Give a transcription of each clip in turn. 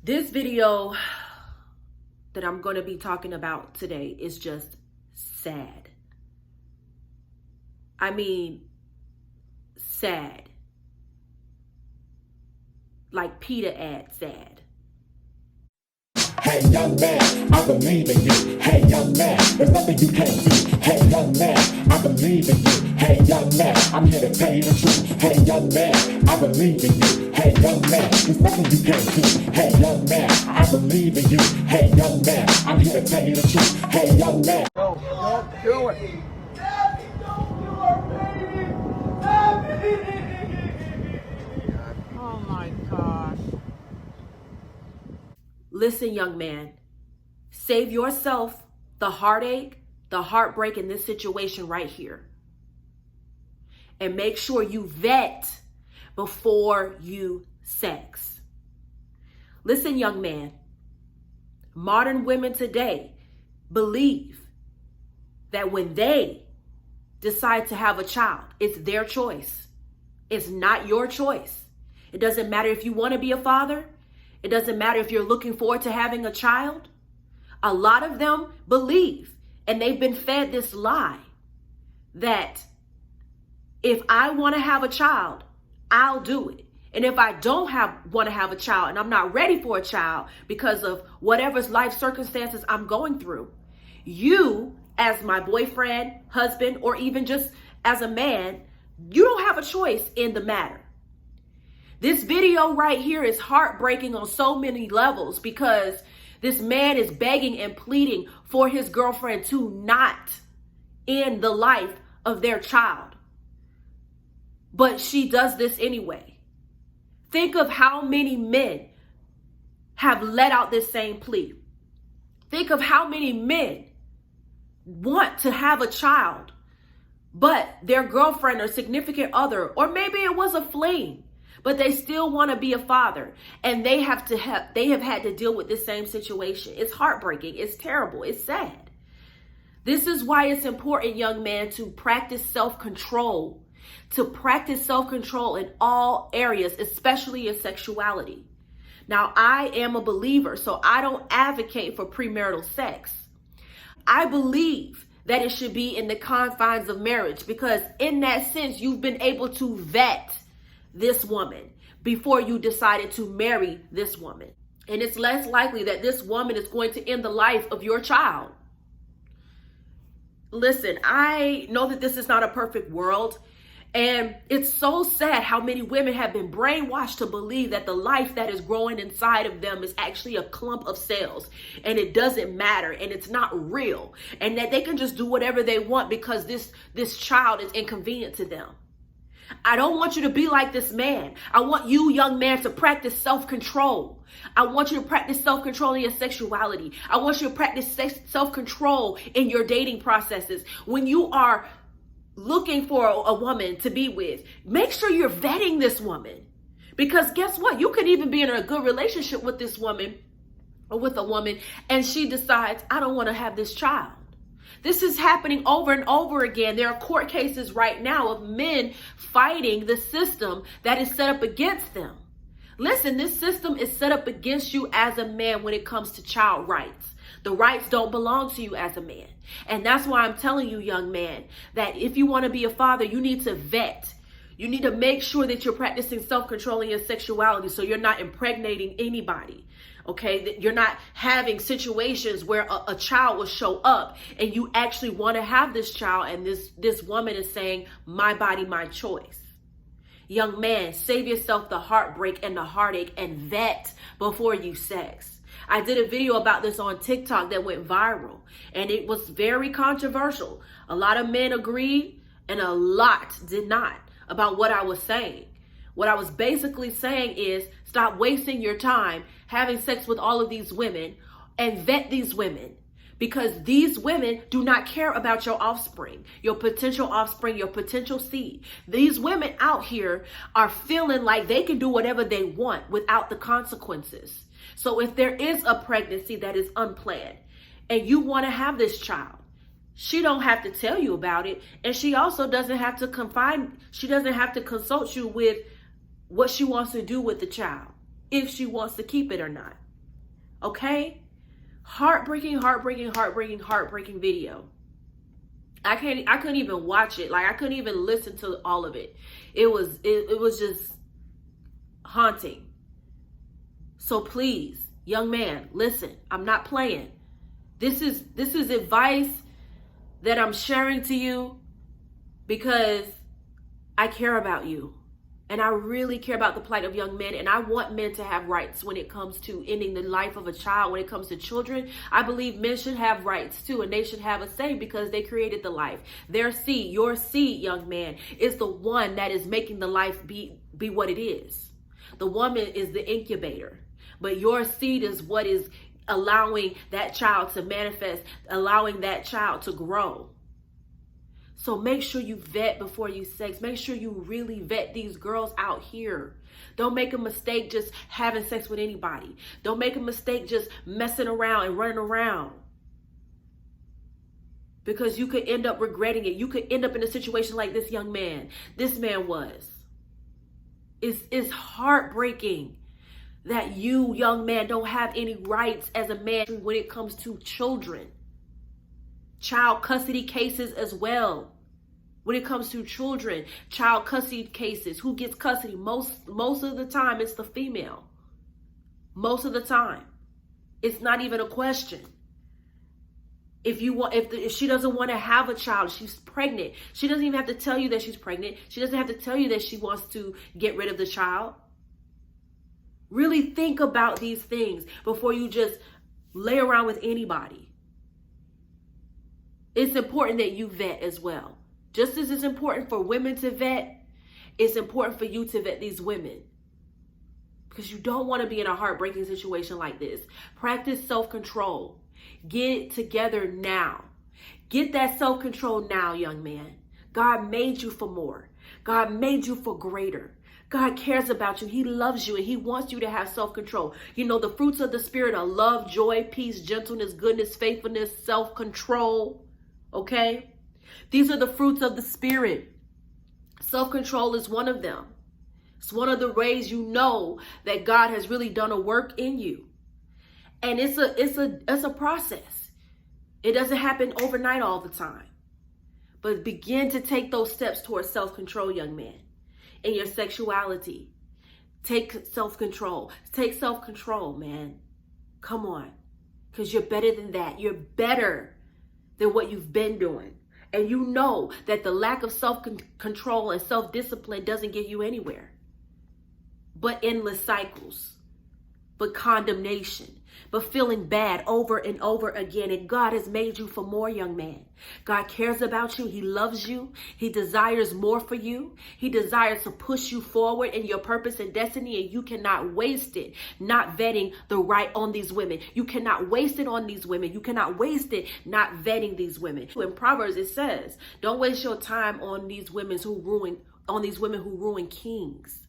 This video that I'm going to be talking about today is just sad. I mean, sad. Like Peter ad sad. Hey young man, I believe in you. Hey young man, there's nothing you can't do. Hey young man, I believe in you. Hey young man, I'm here to tell you the truth. Hey young man, I believe in you. Hey young man, there's nothing you can't do. Hey young man, I believe in you. Hey young man, I'm here to tell you the truth. Hey young man. No, don't do it. Daddy, don't do it, baby. Oh my gosh. Listen, young man, save yourself the heartache, the heartbreak in this situation right here. And make sure you vet before you sex. Listen, young man, modern women today believe that when they decide to have a child, it's their choice. It's not your choice. It doesn't matter if you want to be a father. It doesn't matter if you're looking forward to having a child. A lot of them believe, and they've been fed this lie, that if I want to have a child, I'll do it. And if I don't want to have a child and I'm not ready for a child because of whatever's life circumstances I'm going through, you as my boyfriend, husband, or even just as a man, you don't have a choice in the matter. This video right here is heartbreaking on so many levels because this man is begging and pleading for his girlfriend to not end the life of their child. But she does this anyway. Think of how many men have let out this same plea. Think of how many men want to have a child, but their girlfriend or significant other, or maybe it was a fling, but they still want to be a father, and they have had to deal with this same situation. It's heartbreaking. It's terrible. It's sad. This is why it's important, young man, to practice self-control, in all areas, especially in sexuality. Now, I am a believer, so I don't advocate for premarital sex. I believe that it should be in the confines of marriage because in that sense, you've been able to vet this woman before you decided to marry this woman. And it's less likely that this woman is going to end the life of your child. Listen, I know that this is not a perfect world. And it's so sad how many women have been brainwashed to believe that the life that is growing inside of them is actually a clump of cells and it doesn't matter and it's not real and that they can just do whatever they want because this child is inconvenient to them. I don't want you to be like this man. I want you, young man, to practice self-control. I want you to practice self-control in your sexuality. I want you to practice self-control in your dating processes. When you are looking for a woman to be with, make sure you're vetting this woman. Because guess what? You could even be in a good relationship with this woman or with a woman, and she decides, I don't want to have this child. This is happening over and over again. There are court cases right now of men fighting the system that is set up against them. Listen, this system is set up against you as a man when it comes to child rights. The rights don't belong to you as a man. And that's why I'm telling you, young man, that if you want to be a father, you need to vet. You need to make sure that you're practicing self-control in your sexuality so you're not impregnating anybody. Okay, that you're not having situations where a child will show up and you actually want to have this child and this woman is saying, my body, my choice. Young man, save yourself the heartbreak and the heartache and vet before you sex. I did a video about this on TikTok that went viral and it was very controversial. A lot of men agreed and a lot did not about what I was saying. What I was basically saying is stop wasting your time having sex with all of these women and vet these women because these women do not care about your offspring, your potential seed. These women out here are feeling like they can do whatever they want without the consequences. So if there is a pregnancy that is unplanned and you want to have this child, she don't have to tell you about it. And she also doesn't have to consult you with what she wants to do with the child, if she wants to keep it or not. Okay? Heartbreaking, heartbreaking, heartbreaking, heartbreaking video. I couldn't even watch it. Like, I couldn't even listen to all of it. It was just haunting. So please, young man, listen, I'm not playing. This is advice that I'm sharing to you because I care about you. And I really care about the plight of young men. And I want men to have rights when it comes to ending the life of a child. When it comes to children, I believe men should have rights too. And they should have a say because they created the life. Their seed, your seed, young man, is the one that is making the life be what it is. The woman is the incubator. But your seed is what is allowing that child to manifest, allowing that child to grow. So make sure you vet before you sex. Make sure you really vet these girls out here. Don't make a mistake just having sex with anybody. Don't make a mistake just messing around and running around. Because you could end up regretting it. You could end up in a situation like this young man. This man was. It's heartbreaking that you, young man, don't have any rights as a man when it comes to children. Child custody cases as well. When it comes to children, child custody cases, who gets custody? Most of the time, it's the female. Most of the time. It's not even a question. If she doesn't want to have a child, she's pregnant. She doesn't even have to tell you that she's pregnant. She doesn't have to tell you that she wants to get rid of the child. Really think about these things before you just lay around with anybody. It's important that you vet as well. Just as it's important for women to vet, it's important for you to vet these women. Because you don't want to be in a heartbreaking situation like this. Practice self-control. Get it together now. Get that self-control now, young man. God made you for more. God made you for greater. God cares about you. He loves you and he wants you to have self-control. You know, the fruits of the Spirit are love, joy, peace, gentleness, goodness, faithfulness, self-control. Okay? These are the fruits of the Spirit. Self-control is one of them. It's one of the ways you know that God has really done a work in you. And it's a process. It doesn't happen overnight all the time. But begin to take those steps towards self-control, young man. In your sexuality. Take self-control. Take self-control, man. Come on. Because you're better than that. You're better than what you've been doing. And you know that the lack of self-control and self-discipline doesn't get you anywhere. But endless cycles. But condemnation. But feeling bad over and over again. And God has made you for more, young man. God cares about you. He loves you. He desires more for you. He desires to push you forward in your purpose and destiny. And you cannot waste it not vetting the right on these women. You cannot waste it on these women. You cannot waste it not vetting these women. In Proverbs it says, don't waste your time on these women who ruin kings.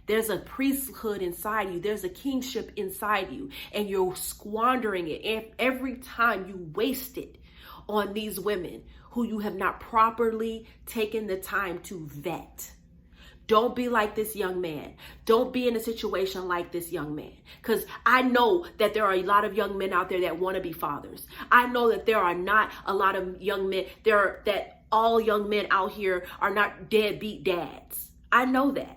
There's a priesthood inside you. There's a kingship inside you. And you're squandering it every time you waste it on these women who you have not properly taken the time to vet. Don't be like this young man. Don't be in a situation like this young man. Because I know that there are a lot of young men out there that want to be fathers. I know that there are not a lot of young men, that all young men out here are not deadbeat dads. I know that.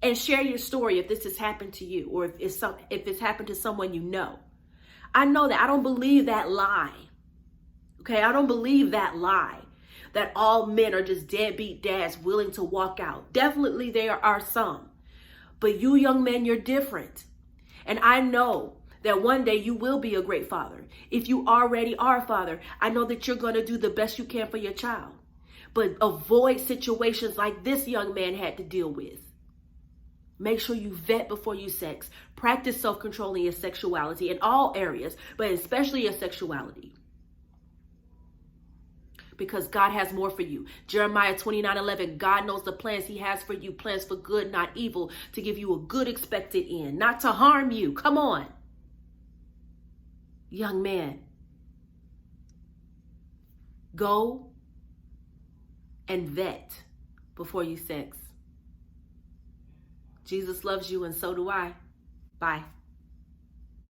And share your story if this has happened to you or if it's happened to someone you know. I know that. I don't believe that lie. Okay, I don't believe that lie that all men are just deadbeat dads willing to walk out. Definitely there are some. But you young men, you're different. And I know that one day you will be a great father. If you already are a father, I know that you're going to do the best you can for your child. But avoid situations like this young man had to deal with. Make sure you vet before you sex. Practice self-control in your sexuality in all areas, but especially your sexuality. Because God has more for you. Jeremiah 29:11, God knows the plans he has for you, plans for good, not evil, to give you a good expected end, not to harm you. Come on. Young man, go and vet before you sex. Jesus loves you and so do I. Bye.